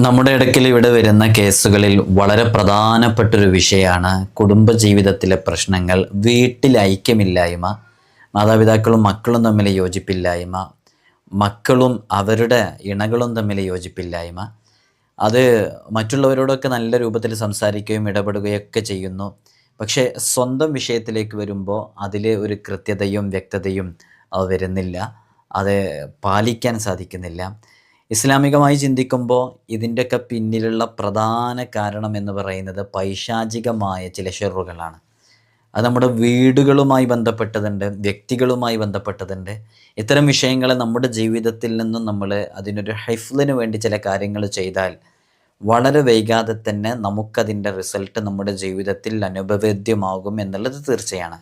നമ്മുടെ ഇടയ്ക്കിൽ ഇവിടെ വരുന്ന കേസുകളിൽ വളരെ പ്രധാനപ്പെട്ടൊരു വിഷയമാണ് കുടുംബജീവിതത്തിലെ പ്രശ്നങ്ങൾ, വീട്ടിൽ ഐക്യമില്ലായ്മ, മാതാപിതാക്കളും മക്കളും തമ്മിൽ യോജിപ്പില്ലായ്മ, മക്കളും അവരുടെ ഇണകളും തമ്മിൽ യോജിപ്പില്ലായ്മ. അത് മറ്റുള്ളവരോടൊക്കെ നല്ല രൂപത്തിൽ സംസാരിക്കുകയും ഇടപെടുകയൊക്കെ ചെയ്യുന്നു. പക്ഷേ സ്വന്തം വിഷയത്തിലേക്ക് വരുമ്പോൾ അതിൽ ഒരു കൃത്യതയും വ്യക്തതയും വരുന്നില്ല, അത് പാലിക്കാൻ സാധിക്കുന്നില്ല. ഇസ്ലാമികമായി ചിന്തിക്കുമ്പോൾ ഇതിൻ്റെയൊക്കെ പിന്നിലുള്ള പ്രധാന കാരണം എന്ന് പറയുന്നത് പൈശാചികമായ ചില ഷെറുകളാണ്. അത് നമ്മുടെ വീടുകളുമായി ബന്ധപ്പെട്ടതുണ്ട്, വ്യക്തികളുമായി ബന്ധപ്പെട്ടതുണ്ട്. ഇത്തരം വിഷയങ്ങളെ നമ്മുടെ ജീവിതത്തിൽ നിന്നും നമ്മൾ അതിനൊരു ഹൈഫ്ലിന് വേണ്ടി ചില കാര്യങ്ങൾ ചെയ്താൽ വളരെ വൈകാതെ തന്നെ നമുക്കതിൻ്റെ റിസൾട്ട് നമ്മുടെ ജീവിതത്തിൽ അനുഭവേദ്യമാകും എന്നുള്ളത് തീർച്ചയാണ്.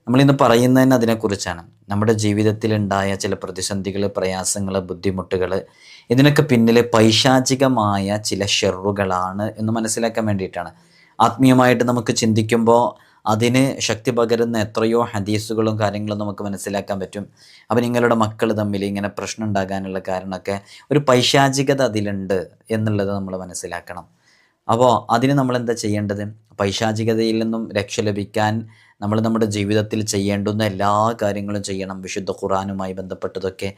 നമ്മളിന്ന് പറയുന്നതിന് അതിനെക്കുറിച്ചാണ്. നമ്മുടെ ജീവിതത്തിലുണ്ടായ ചില പ്രതിസന്ധികൾ, പ്രയാസങ്ങൾ, ബുദ്ധിമുട്ടുകൾ, ഇതിനൊക്കെ പിന്നിൽ പൈശാചികമായ ചില ഷെറുകളാണ് എന്ന് മനസ്സിലാക്കാൻ വേണ്ടിയിട്ടാണ്. ആത്മീയമായിട്ട് നമുക്ക് ചിന്തിക്കുമ്പോൾ അതിന് ശക്തി പകരുന്ന എത്രയോ ഹദീസുകളും കാര്യങ്ങളും നമുക്ക് മനസ്സിലാക്കാൻ പറ്റും. അപ്പോൾ നിങ്ങളുടെ മക്കൾ തമ്മിൽ ഇങ്ങനെ പ്രശ്നം ഉണ്ടാകാനുള്ള കാരണമൊക്കെ ഒരു പൈശാചികത അതിലുണ്ട് എന്നുള്ളത് നമ്മൾ മനസ്സിലാക്കണം. അപ്പോൾ അതിന് നമ്മൾ എന്താ ചെയ്യേണ്ടത്? പൈശാചികതയിൽ നിന്നും രക്ഷ ലഭിക്കാൻ നമ്മൾ നമ്മുടെ ജീവിതത്തിൽ ചെയ്യേണ്ടുന്ന എല്ലാ കാര്യങ്ങളും ചെയ്യണം. വിശുദ്ധ ഖുർആനുമായി ബന്ധപ്പെട്ടതൊക്കെ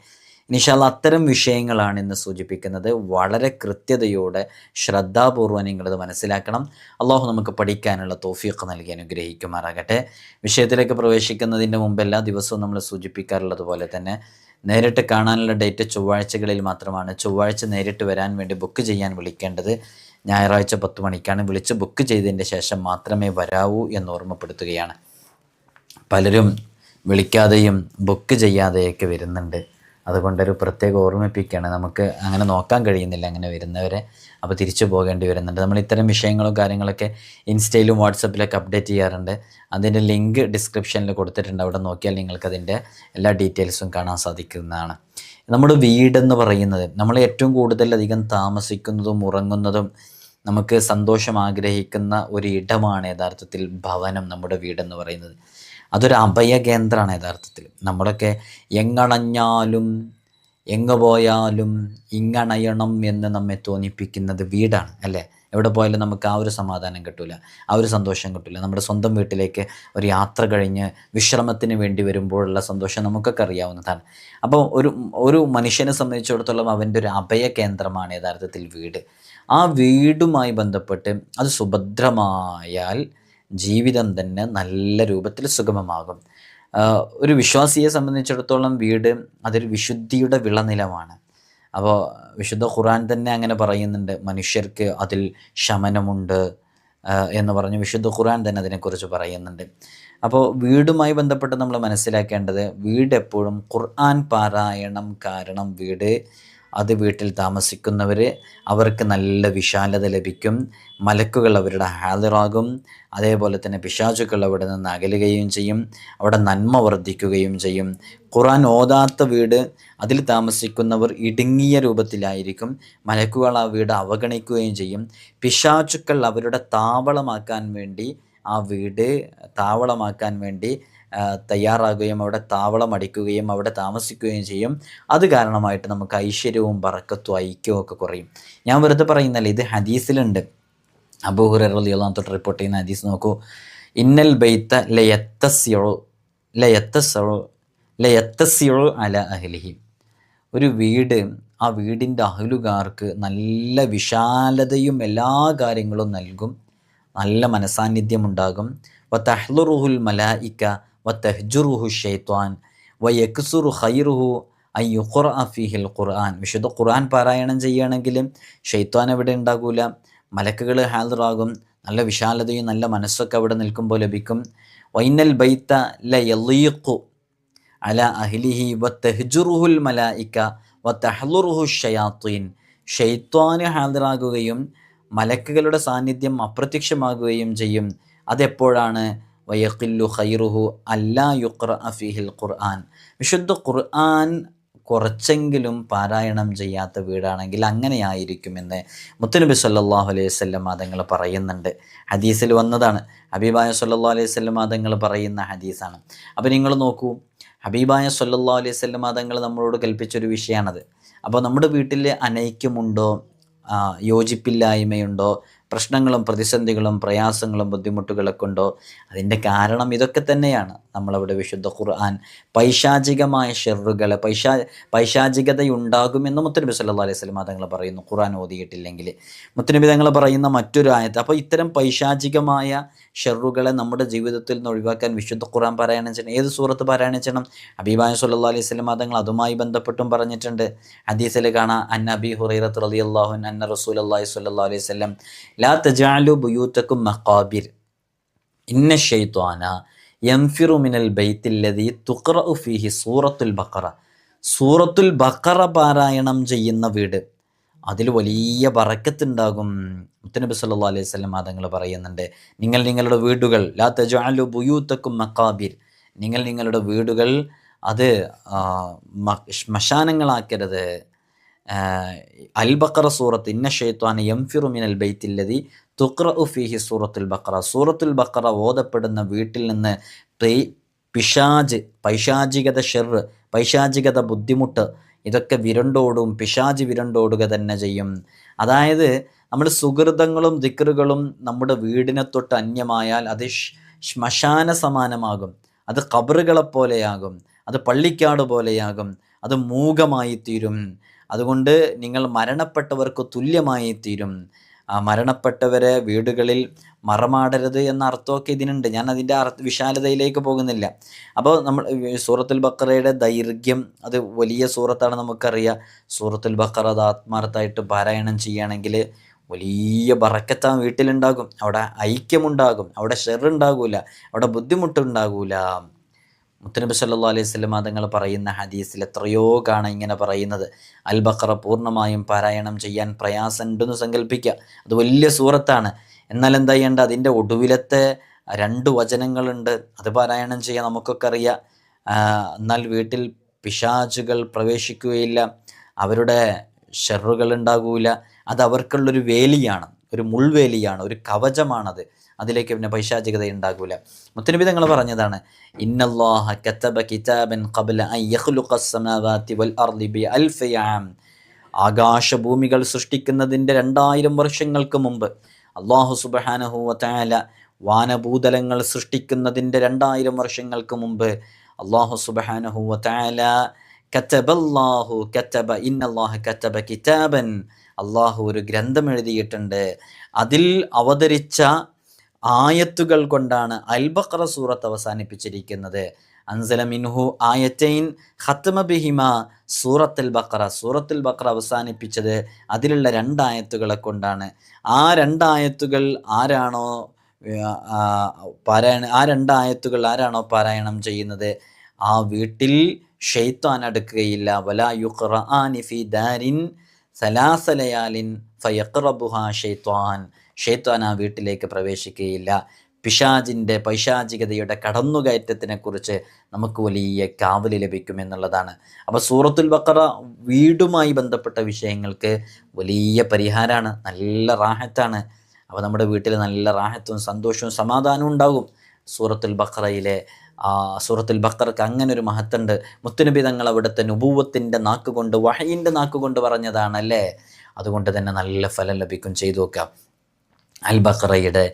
ഇൻഷാ അല്ലാഹ് അത്തരം വിഷയങ്ങളാണ് ഇന്ന് സൂചിപ്പിക്കുന്നത്. വളരെ കൃത്യതയോടെ ശ്രദ്ധാപൂർവ്വം നിങ്ങളത് മനസ്സിലാക്കണം. അള്ളാഹു നമുക്ക് പഠിക്കാനുള്ള തൗഫീഖ് നൽകി അനുഗ്രഹിക്കുമാറാകട്ടെ. വിഷയത്തിലേക്ക് പ്രവേശിക്കുന്നതിൻ്റെ മുമ്പ് എല്ലാ ദിവസവും നമ്മൾ സൂചിപ്പിക്കാറുള്ളത് പോലെ തന്നെ നേരിട്ട് കാണാനുള്ള ഡേറ്റ് ചൊവ്വാഴ്ചകളിൽ മാത്രമാണ്. ചൊവ്വാഴ്ച നേരിട്ട് വരാൻ വേണ്ടി ബുക്ക് ചെയ്യാൻ വിളിക്കേണ്ടത് ഞായറാഴ്ച 10 മണിക്കാണ്. വിളിച്ച് ബുക്ക് ചെയ്തതിൻ്റെ ശേഷം മാത്രമേ വരാവൂ എന്ന് ഓർമ്മപ്പെടുത്തുകയാണ്. പലരും വിളിക്കാതെയും ബുക്ക് ചെയ്യാതെയൊക്കെ വരുന്നുണ്ട്. അതുകൊണ്ടൊരു പ്രത്യേക ഓർമ്മിപ്പിക്കുകയാണ്. നമുക്ക് അങ്ങനെ നോക്കാൻ കഴിയുന്നില്ല അങ്ങനെ വരുന്നവരെ. അപ്പോൾ തിരിച്ചു പോകേണ്ടി വരുന്നുണ്ട്. നമ്മൾ ഇത്തരം വിഷയങ്ങളും കാര്യങ്ങളൊക്കെ ഇൻസ്റ്റയിലും വാട്സപ്പിലൊക്കെ അപ്ഡേറ്റ് ചെയ്യാറുണ്ട്. അതിൻ്റെ ലിങ്ക് ഡിസ്ക്രിപ്ഷനിൽ കൊടുത്തിട്ടുണ്ട്. അവിടെ നോക്കിയാൽ നിങ്ങൾക്കതിൻ്റെ എല്ലാ ഡീറ്റെയിൽസും കാണാൻ സാധിക്കുന്നതാണ്. നമ്മുടെ വീടെന്ന് പറയുന്നത് നമ്മൾ ഏറ്റവും കൂടുതലധികം താമസിക്കുന്നതും ഉറങ്ങുന്നതും നമുക്ക് സന്തോഷം ആഗ്രഹിക്കുന്ന ഒരു ഇടമാണ് യഥാർത്ഥത്തിൽ ഭവനം, നമ്മുടെ വീടെന്ന് പറയുന്നത്. അതൊരു അഭയകേന്ദ്രമാണ് യഥാർത്ഥത്തിൽ. നമ്മളൊക്കെ എങ്ങണഞ്ഞാലും എങ്ങ് പോയാലും ഇങ്ങണയണം എന്ന് നമ്മെ തോന്നിപ്പിക്കുന്നത് വീടാണ്, അല്ലേ? എവിടെ പോയാലും നമുക്ക് ആ ഒരു സമാധാനം കിട്ടില്ല, ആ ഒരു സന്തോഷം കിട്ടില്ല. നമ്മുടെ സ്വന്തം വീട്ടിലേക്ക് ഒരു യാത്ര കഴിഞ്ഞ് വിശ്രമത്തിന് വേണ്ടി വരുമ്പോഴുള്ള സന്തോഷം നമുക്കൊക്കെ അറിയാവുന്നതാണ്. അപ്പോൾ ഒരു മനുഷ്യനെ സംബന്ധിച്ചിടത്തോളം അവൻ്റെ ഒരു അഭയകേന്ദ്രമാണ് യഥാർത്ഥത്തിൽ വീട്. ആ വീടുമായി ബന്ധപ്പെട്ട് അത് സുഭദ്രമായാൽ ജീവിതം തന്നെ നല്ല രൂപത്തിൽ സുഗമമാകും. ഒരു വിശ്വാസിയെ സംബന്ധിച്ചിടത്തോളം വീട് അതൊരു വിശുദ്ധിയുടെ വിളനിലമാണ്. അപ്പോൾ വിശുദ്ധ ഖുർആൻ തന്നെ അങ്ങനെ പറയുന്നുണ്ട്, മനുഷ്യർക്ക് അതിൽ ശമനമുണ്ട് എന്ന് പറഞ്ഞ് വിശുദ്ധ ഖുർആൻ തന്നെ അതിനെക്കുറിച്ച് പറയുന്നുണ്ട്. അപ്പോൾ വീടുമായി ബന്ധപ്പെട്ട് നമ്മൾ മനസ്സിലാക്കേണ്ടത്, വീട് എപ്പോഴും ഖുർആൻ പാരായണം കാരണം വീട്ടിൽ താമസിക്കുന്നവർ അവർക്ക് നല്ല വിശാലത ലഭിക്കും. മലക്കുകൾ അവരുടെ ഹാദിറാകും. അതേപോലെ തന്നെ പിശാചുക്കൾ അവിടെ നിന്ന് അകലുകയും ചെയ്യും. അവിടെ നന്മ വർദ്ധിക്കുകയും ചെയ്യും. ഖുർആൻ ഓതാത്ത വീട്, അതിൽ താമസിക്കുന്നവർ ഇടുങ്ങിയ രൂപത്തിലായിരിക്കും. മലക്കുകൾ ആ വീട് അവഗണിക്കുകയും ചെയ്യും. പിശാചുക്കൾ അവരുടെ താവളമാക്കാൻ വേണ്ടി തയ്യാറാകുകയും അവിടെ താവളം അടിക്കുകയും അവിടെ താമസിക്കുകയും ചെയ്യും. അത് കാരണമായിട്ട് നമുക്ക് ഐശ്വര്യവും ബറക്കത്തും ഐക്യവും ഒക്കെ കുറയും. ഞാൻ വെറുതെ പറയുന്നല്ല, ഇത് ഹദീസിലുണ്ട്. അബൂ ഹുറൈറ റളിയല്ലാഹു അൻഹു റിപ്പോർട്ട് ചെയ്യുന്ന ഹദീസ് നോക്കൂ. ഇന്നൽ ബൈത്ത ലയത്തസിഉ അലാ അഹ്ലിഹി. ഒരു വീട്, ആ വീടിൻ്റെ അഹ്ലുകാർക്ക് നല്ല വിശാലതയും എല്ലാ കാര്യങ്ങളും നൽകും. നല്ല മനസാന്നിധ്യം ഉണ്ടാകും. വതഹ്ലുറുഹുൽ മലായിക വതഹ്ജുറുഹു ശൈത്വാൻ വയക്സുറു ഖൈറുഹു അൻ യുഖറഅ ഫീഹിൽ ഖുർആൻ. വിശുദ്ധ ഖുർആൻ പാരായണം ചെയ്യുകയാണെങ്കിൽ ഷൈത്വാൻ അവിടെ ഉണ്ടാകൂല, മലക്കുകൾ ഹാദിറാകും. നല്ല വിശാലതയും നല്ല മനസ്സൊക്കെ അവിടെ നിൽക്കുമ്പോൾ ലഭിക്കും. വൈനൽ ബൈത്ത ലയളീഖു അലാ അഹ്ലിഹി വതഹ്ജുറുഹുൽ മലായിക വതഹ്ലുറുഹു ശയാത്തീൻ. ഷൈത്വാന് ഹാദിറാകുകയും മലക്കുകളുടെ സാന്നിധ്യം അപ്രത്യക്ഷമാകുകയും ചെയ്യും. അതെപ്പോഴാണ്? വയഖില്ലു ഖൈറുഹു അല്ലാ യുഖറഅ ഫീഹിൽ ഖുർആൻ. വിശുദ്ധ ഖുർആൻ കുറച്ചെങ്കിലും പാരായണം ചെയ്യാത്ത വീടാണെങ്കിൽ അങ്ങനെയായിരിക്കുമെന്ന് മുത്തുനബി സല്ലല്ലാഹു അലൈഹി വസല്ലം തങ്ങൾ പറയുന്നുണ്ട്. ഹദീസിൽ വന്നതാണ്. ഹബീബായ സല്ലല്ലാഹു അലൈഹി വസല്ലം തങ്ങൾ പറയുന്ന ഹദീസാണ്. അപ്പോൾ നിങ്ങൾ നോക്കൂ, ഹബീബായ സല്ലല്ലാഹു അലൈഹി വസല്ലം തങ്ങൾ നമ്മളോട് കൽപ്പിച്ചൊരു വിഷയമാണത്. അപ്പോൾ നമ്മുടെ വീട്ടിൽ അനൈക്യമുണ്ടോ, യോജിപ്പില്ലായ്മയുണ്ടോ, പ്രശ്നങ്ങളും പ്രതിസന്ധികളും പ്രയാസങ്ങളും ബുദ്ധിമുട്ടുകളൊക്കെ ഉണ്ടോ, അതിൻ്റെ കാരണം ഇതൊക്കെ തന്നെയാണ്. നമ്മളവിടെ വിശുദ്ധ ഖുർആൻ പൈശാചികമായ ഷെറുകളെ പൈശാചികതയുണ്ടാകുമെന്ന് മുത്തുനബി സല്ലല്ലാഹു അലൈഹി വസല്ലം തങ്ങൾ പറയുന്നു. ഖുർആൻ ഓതിയിട്ടില്ലെങ്കിൽ മുത്തുനബി തങ്ങൾ പറയുന്ന മറ്റൊരു ആയത്ത്. അപ്പോൾ ഇത്തരം പൈശാചികമായ ഷെറുകളെ നമ്മുടെ ജീവിതത്തിൽ നിന്ന് ഒഴിവാക്കാൻ വിശുദ്ധ ഖുർആൻ പാരായണം ചെയ്യണം. ഏത് സൂറത്ത് പാരായണം ചെയ്യണം? ഹബീബായ സല്ലല്ലാഹു അലൈഹി വസല്ലം തങ്ങൾ അതുമായി ബന്ധപ്പെട്ടും പറഞ്ഞിട്ടുണ്ട്. ഹദീസിൽ കാണാം, അൻ അബീ ഹുറൈറത്ത് റളിയല്ലാഹു അൻഹു അന്ന റസൂലുള്ളാഹി സ്വല്ലല്ലാഹു അലൈഹി വസല്ലം ലാ തജഅലു ബുയൂതകും മഖാബിർ ഇന്ന ശൈത്വാന യൻഫിറു മിനൽ ബൈത്തില്ലദീ തുഖറഉ ഫീഹി സൂറത്തുൽ ബഖറ. സൂറത്തുൽ ബഖറ പാരായണം ചെയ്യുന്ന വീട്, അതിൽ വലിയ ബറക്കത്തുണ്ടാകും. മുത്തനബി സല്ലല്ലാഹു അലൈഹി വസല്ലം തങ്ങൾ പറയുന്നുണ്ട്, നിങ്ങൾ നിങ്ങളുടെ വീടുകൾ ലാ തജഅലു ബുയൂതകും മഖാബിർ, നിങ്ങൾ നിങ്ങളുടെ വീടുകൾ അത് ശ്മശാനങ്ങളാക്കരുത്. അൽ ബഖറ സൂറത്ത് ഇന്ന ശൈത്വാന യൻഫിറു മിനൽ ബൈത്തില്ലദീ തുഖറഉ ഫീഹി സൂറത്തുൽ ബഖറ. സൂറത്തുൽ ബഖറ ഓതപ്പെടുന്ന വീട്ടിൽ നിന്ന് പിശാജ്, പൈശാചികത, ഷെറ്, പൈശാചികത, ബുദ്ധിമുട്ട് ഇതൊക്കെ വിരണ്ടോടും. പിശാജ് വിരണ്ടോടുക തന്നെ ചെയ്യും. അതായത് നമ്മൾ സുഹൃതങ്ങളും ദിക്റുകളും നമ്മുടെ വീടിനെ തൊട്ട് അന്യമായാൽ അത് ശ്മശാന സമാനമാകും, അത് ഖബറുകളെപ്പോലെയാകും, അത് പള്ളിക്കാട് പോലെയാകും, അത് മൂകമായി തീരും. അതുകൊണ്ട് നിങ്ങൾ മരണപ്പെട്ടവർക്ക് തുല്യമായി തീരും. മരണപ്പെട്ടവരെ വീടുകളിൽ മറമാടരുത് എന്ന അർത്ഥമൊക്കെ ഇതിനുണ്ട്. ഞാൻ അതിൻ്റെ വിശാലതയിലേക്ക് പോകുന്നില്ല. അപ്പോൾ നമ്മൾ സൂറത്തുൽ ബഖറയുടെ ദൈർഘ്യം, അത് വലിയ സൂറത്താണ് നമുക്കറിയാം. സൂറത്തുൽ ബഖറ അത് ആത്മാർത്ഥമായിട്ട് പാരായണം ചെയ്യുകയാണെങ്കിൽ വലിയ ബറക്കത്ത് വീട്ടിലുണ്ടാകും. അവിടെ ഐക്യമുണ്ടാകും, അവിടെ ഷെറുണ്ടാകൂല, അവിടെ ബുദ്ധിമുട്ടുണ്ടാകൂല. മുത്തനബി സല്ലല്ലാഹു അലൈഹി വസല്ലം തങ്ങൾ പറയുന്ന ഹദീസിൽ എത്രയോ കാണാൻ ഇങ്ങനെ പറയുന്നത്. അൽ ബഖറ പൂർണ്ണമായും പാരായണം ചെയ്യാൻ പ്രയാസമുണ്ടെന്ന് സങ്കല്പിക്കുക. അത് വലിയ സൂറത്താണ്. എന്നാൽ എന്താ ചെയ്യേണ്ട? അതിൻ്റെ ഒടുവിലത്തെ 2 വചനങ്ങളുണ്ട്, അത് പാരായണം ചെയ്യാൻ നമുക്കൊക്കെ അറിയാം. എന്നാൽ വീട്ടിൽ പിശാചുകൾ പ്രവേശിക്കുകയില്ല, അവരുടെ ഷെറുകൾ ഉണ്ടാകൂല. അത് അവർക്കുള്ളൊരു വേലിയാണ്, ഒരു മുൾവേലിയാണ്, ഒരു കവചമാണത്. അതിലേക്ക് പിന്നെ പൈശാചികത ഉണ്ടാകൂല. മുത്തനബി തങ്ങൾ പറഞ്ഞതാണ്, ഇന്നല്ലാഹ കതബ കിതാബൻ ഖബ്ല അൻ യഖ്ലുഖസ് സമാവാതി വൽ അർളി ബി അൽഫി ആം. ആകാശഭൂമികൾ സൃഷ്ടിക്കുന്നതിൻ്റെ 2000 വർഷങ്ങൾക്ക് മുമ്പ് അല്ലാഹു സുബ്ഹാനഹു വ തആല വാനഭൂതലങ്ങൾ സൃഷ്ടിക്കുന്നതിൻ്റെ 2000 വർഷങ്ങൾക്ക് മുമ്പ് അല്ലാഹു സുബ്ഹാനഹു വ തആല ഇന്നല്ലാഹ കതബ കിതാബൻ, അല്ലാഹു ഒരു ഗ്രന്ഥം എഴുതിയിട്ടുണ്ട്. അതിൽ അവതരിച്ച ആയത്തുകൾ കൊണ്ടാണ് അൽ ബഖറ സൂറത്ത് അവസാനിപ്പിച്ചിരിക്കുന്നത്. അൻസല മിൻഹു ആയത്തൈൻ ഖതമ ബിഹിമ സൂറത്തുൽ ബഖറ. സൂറത്തുൽ ബഖറ അവസാനിപ്പിച്ചത് അതിലുള്ള 2 ആയത്തുകളെ കൊണ്ടാണ്. ആ 2 ആയത്തുകൾ ആരാണോ ആരാണോ പാരായണം ചെയ്യുന്നത്, ആ വീട്ടിൽ ഷൈത്താൻ അടുക്കുകയില്ല. വലാ യുഖ്റആനി ഫീ ദാരിൻ സലാസ ലയാലിൻ ഫയഖ്റബുഹാ ഷൈത്വാൻ. ഷൈത്വാൻ ആ വീട്ടിലേക്ക് പ്രവേശിക്കുകയില്ല. പിശാജിൻ്റെ പൈശാചികതയുടെ കടന്നുകയറ്റത്തിനെക്കുറിച്ച് നമുക്ക് വലിയ കാവല് ലഭിക്കുമെന്നുള്ളതാണ്. അപ്പോൾ സൂറത്തുൽ ബഖറ വീടുമായി ബന്ധപ്പെട്ട വിഷയങ്ങൾക്ക് വലിയ പരിഹാരമാണ്, നല്ല റാഹത്താണ്. അപ്പോൾ നമ്മുടെ വീട്ടിൽ നല്ല റാഹത്തും സന്തോഷവും സമാധാനവും ഉണ്ടാകും. സൂറത്തുൽ ബഖറക്ക് അങ്ങനെ ഒരു മഹത്തുണ്ട്. മുത്തുനബി തങ്ങൾ അവിടുത്തെ നുബൂവത്തിൻ്റെ നാക്കുകൊണ്ട്, വഹയിൻ്റെ നാക്കുകൊണ്ട് പറഞ്ഞതാണല്ലേ. അതുകൊണ്ട് തന്നെ നല്ല ഫലം ലഭിക്കും. ചെയ്തു നോക്കാം. അൽ ബഖറയുടെ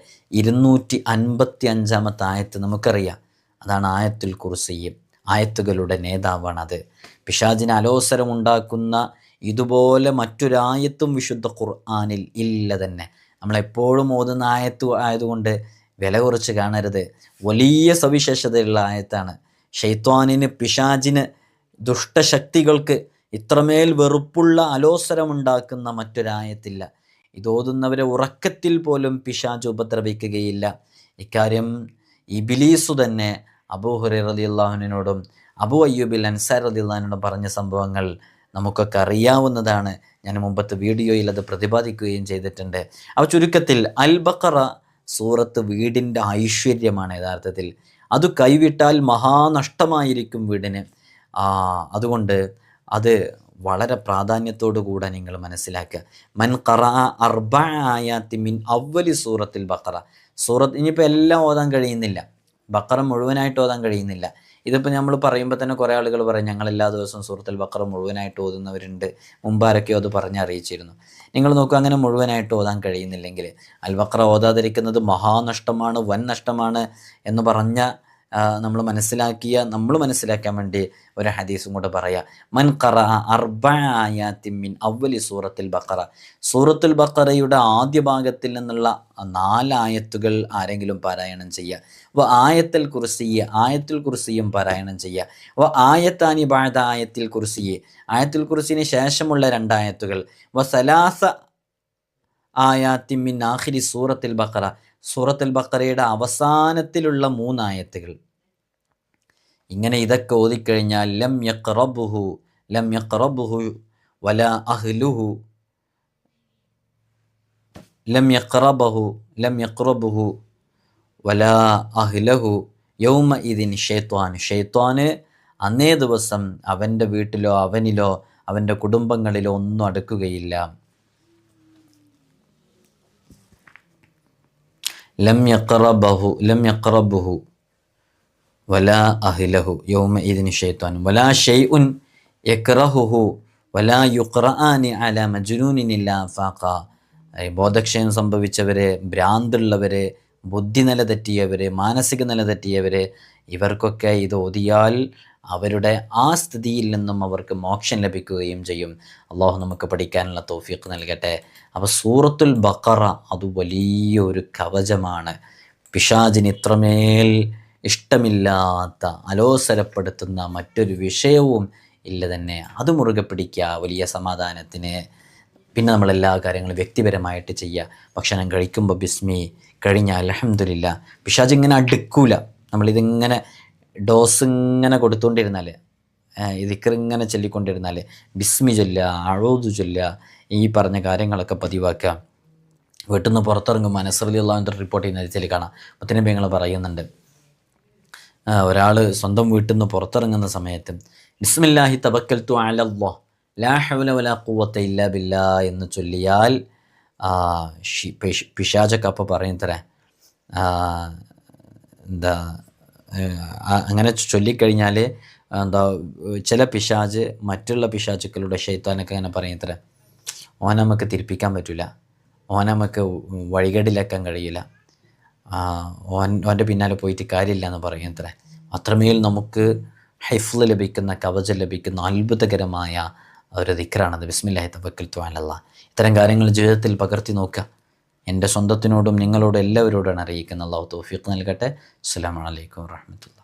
255 ആയത്ത് നമുക്കറിയാം. അതാണ് ആയത്തുൽ കുർസി. ആയത്തുകളുടെ നേതാവാണത്. പിശാചിന് അലോസരമുണ്ടാക്കുന്ന ഇതുപോലെ മറ്റൊരായത്തും വിശുദ്ധ ഖുർആനിൽ ഇല്ല തന്നെ. നമ്മളെപ്പോഴും ഓതുന്ന ആയത്ത് ആയതുകൊണ്ട് വില കുറച്ച് കാണരുത്. വലിയ സവിശേഷതയുള്ള ആയത്താണ്. ഷൈത്വാനിന്, പിശാചിന്, ദുഷ്ടശക്തികൾക്ക് ഇത്രമേൽ വെറുപ്പുള്ള അലോസരമുണ്ടാക്കുന്ന മറ്റൊരായത്തില്ല. ഇതോതുന്നവരെ ഉറക്കത്തിൽ പോലും പിശാച് ഉപദ്രവിക്കുകയില്ല. ഇക്കാര്യം ഇബ്ലീസു തന്നെ അബൂ ഹുറൈറ റളിയല്ലാഹു അൻഹുവിനോടും അബൂ അയ്യൂബിൽ അൻസാരി റളിയല്ലാഹു അൻഹുവിനോടും പറഞ്ഞ സംഭവങ്ങൾ നമുക്കൊക്കെ അറിയാവുന്നതാണ്. ഞാൻ മുമ്പത്തെ വീഡിയോയിൽ അത് പ്രതിപാദിക്കുകയും ചെയ്തിട്ടുണ്ട്. അപ്പോൾ ചുരുക്കത്തിൽ അൽ ബഖറ സൂറത്ത് വീടിൻ്റെ ഐശ്വര്യമാണ്. യഥാർത്ഥത്തിൽ അത് കൈവിട്ടാൽ മഹാനഷ്ടമായിരിക്കും വീടിന്. അതുകൊണ്ട് അത് വളരെ പ്രാധാന്യത്തോടു കൂടെ നിങ്ങൾ മനസ്സിലാക്കുക. മൻ ഖറഅ 4 ആയാത്തി മിൻ അവ്വലി സൂറത്തിൽ ബഖറ. സൂറത്ത് ഇനിയിപ്പോൾ എല്ലാം ഓതാൻ കഴിയുന്നില്ല, ബഖറ മുഴുവനായിട്ട് ഓതാൻ കഴിയുന്നില്ല. ഇതിപ്പോൾ നമ്മൾ പറയുമ്പോൾ തന്നെ കുറേ ആളുകൾ പറയും ഞങ്ങൾ എല്ലാ ദിവസവും സൂറത്തുൽ ബഖറ മുഴുവനായിട്ട് ഓതുന്നവരുണ്ട്, മുമ്പാരൊക്കെയോ അത് പറഞ്ഞറിയിച്ചിരുന്നു. നിങ്ങൾ നോക്കുക, അങ്ങനെ മുഴുവനായിട്ട് ഓതാൻ കഴിയുന്നില്ലെങ്കിൽ അൽ ബഖറ ഓതാതിരിക്കുന്നത് മഹാനഷ്ടമാണ്, വൻ നഷ്ടമാണ് എന്ന് പറഞ്ഞ നമ്മൾ മനസ്സിലാക്കാൻ വേണ്ടി ഒരു ഹദീസും കൂടെ പറയാം. മൻ ഖറഅ അർബഅ ആയാത്തിൻ മിൻ അവ്വലി സൂറത്തുൽ ബഖറ, സൂറത്തുൽ ബഖറയുടെ ആദ്യ ഭാഗത്തിൽ നിന്നുള്ള 4 ആയത്തുകൾ ആരെങ്കിലും പാരായണം ചെയ്യുക. ആയത്തുൽ കുർസിയും പാരായണം ചെയ്യുക. ആയത്താനി ബഅദ ആയത്തുൽ കുർസി, ആയത്തുൽ കുർസിന് ശേഷമുള്ള 2 ആയത്തുകൾ. സലാസ ആയാത്തിൻ മിൻ ആഖിരി സൂറത്തുൽ ബഖറ, സൂറത്തുൽ ബഖറയുടെ അവസാനത്തിലുള്ള 3 ആയത്തുകൾ. ഇങ്ങനെ ഇതൊക്കെ ഓതിക്കഴിഞ്ഞാൽ ലം യഖ്റബുഹു വലാ അഹ്ലുഹു വലാ അഹ്ലഹു യൗമ ഇദിൻ ഷൈത്വാന് അന്നേ ദിവസം അവൻ്റെ വീട്ടിലോ അവനിലോ അവൻ്റെ കുടുംബങ്ങളിലോ ഒന്നും അടുക്കുകയില്ല. ലം യഖ്റബുഹു വലാ അഹ്ലഹു യൗമ ഇദിൻ ഷൈത്വാൻ വലാ ഷൈഉൻ യക്റഹുഹു വലാ യുഖ്റആനി അലാ മജ്നൂനിൻ ഇല്ലാ ഫാഖ. ബോധക്ഷയം സംഭവിച്ചവരെ, ഭ്രാന്തുള്ളവരെ, ബുദ്ധിനില തെറ്റിയവരെ, മാനസിക നില തെറ്റിയവരെ, ഇവർക്കൊക്കെ ഇത് ഓതിയാൽ അവരുടെ ആ സ്ഥിതിയിൽ നിന്നും അവർക്ക് മോക്ഷം ലഭിക്കുകയും ചെയ്യും. അള്ളാഹു നമുക്ക് പഠിക്കാനുള്ള തൗഫീഖ് നൽകട്ടെ. അപ്പോൾ സൂറത്തുൽ ബഖറ അത് വലിയൊരു കവചമാണ്. പിശാചിന് ഇത്രമേൽ ഇഷ്ടമില്ലാത്ത, അലോസരപ്പെടുത്തുന്ന മറ്റൊരു വിഷയവും ഇല്ല തന്നെ. അത് മുറുകെ പിടിക്കുക വലിയ സമാധാനത്തിന്. പിന്നെ നമ്മളെല്ലാ കാര്യങ്ങളും വ്യക്തിപരമായിട്ട് ചെയ്യുക. ഭക്ഷണം കഴിക്കുമ്പോൾ ബിസ്മി, കഴിഞ്ഞാൽ അൽഹംദുലില്ലാ. പിശാച് ഇങ്ങനെ അടുക്കൂല. നമ്മളിതിങ്ങനെ ഡോസ് ഇങ്ങനെ കൊടുത്തുകൊണ്ടിരുന്നാൽ, ദിക്റിങ്ങനെ ചൊല്ലിക്കൊണ്ടിരുന്നാൽ, ബിസ്മി ചൊല്ലുക, അഊദു ചൊല്ലുക, ഈ പറഞ്ഞ കാര്യങ്ങളൊക്കെ പതിവാക്കുക. വീട്ടിൽ നിന്ന് പുറത്തിറങ്ങുമ്പോൾ അനസ് റളിയല്ലാഹു അൻഹു റിപ്പോർട്ട് ചെയ്യുന്ന ഹദീസിൽ കാണാം, മുത്തനബി ഞങ്ങൾ പറയുന്നുണ്ട്, ഒരാൾ സ്വന്തം വീട്ടിൽ നിന്ന് പുറത്തിറങ്ങുന്ന സമയത്ത് ബിസ്മില്ലാഹി തവക്കൽതു അലല്ലാഹ് ലാ ഹൗല വലാ ഖുവത ഇല്ലാ ബില്ലാ എന്ന് ചൊല്ലിയാൽ പിശാചൊക്കെ അപ്പോൾ പറയുന്നത്രേ, അങ്ങനെ ചൊല്ലിക്കഴിഞ്ഞാൽ ചില പിശാച്, മറ്റുള്ള പിശാചുക്കളുടെ ശൈത്താനൊക്കെ അങ്ങനെ പറയുന്നത്രേ, ഓനെ നമുക്ക് തിരിപ്പിക്കാൻ പറ്റില്ല, ഓനെ നമുക്ക് വഴികേടിലാക്കാൻ കഴിയില്ല, ഓൻ്റെ പിന്നാലെ പോയിട്ട് കാര്യമില്ല എന്ന് പറയുന്നത്രേ. അത്രമേൽ നമുക്ക് ഹൈഫ്ള് ലഭിക്കുന്ന, കവചം ലഭിക്കുന്ന അത്ഭുതകരമായ ഒരു ദിക്റാണത് ബിസ്മില്ലാഹി തവക്കൽതു അലല്ലാഹ്. ഇത്തരം കാര്യങ്ങൾ ജീവിതത്തിൽ പകർത്തി നോക്കുക. എൻ്റെ സ്വന്തത്തിനോടും നിങ്ങളോടും എല്ലാവരോടാണ് അറിയിക്കുന്നത്. അല്ലാഹു തൗഫീഖ് നൽകട്ടെ. അസ്സലാമു അലൈക്കും വറഹ്മത്തുള്ളാഹി.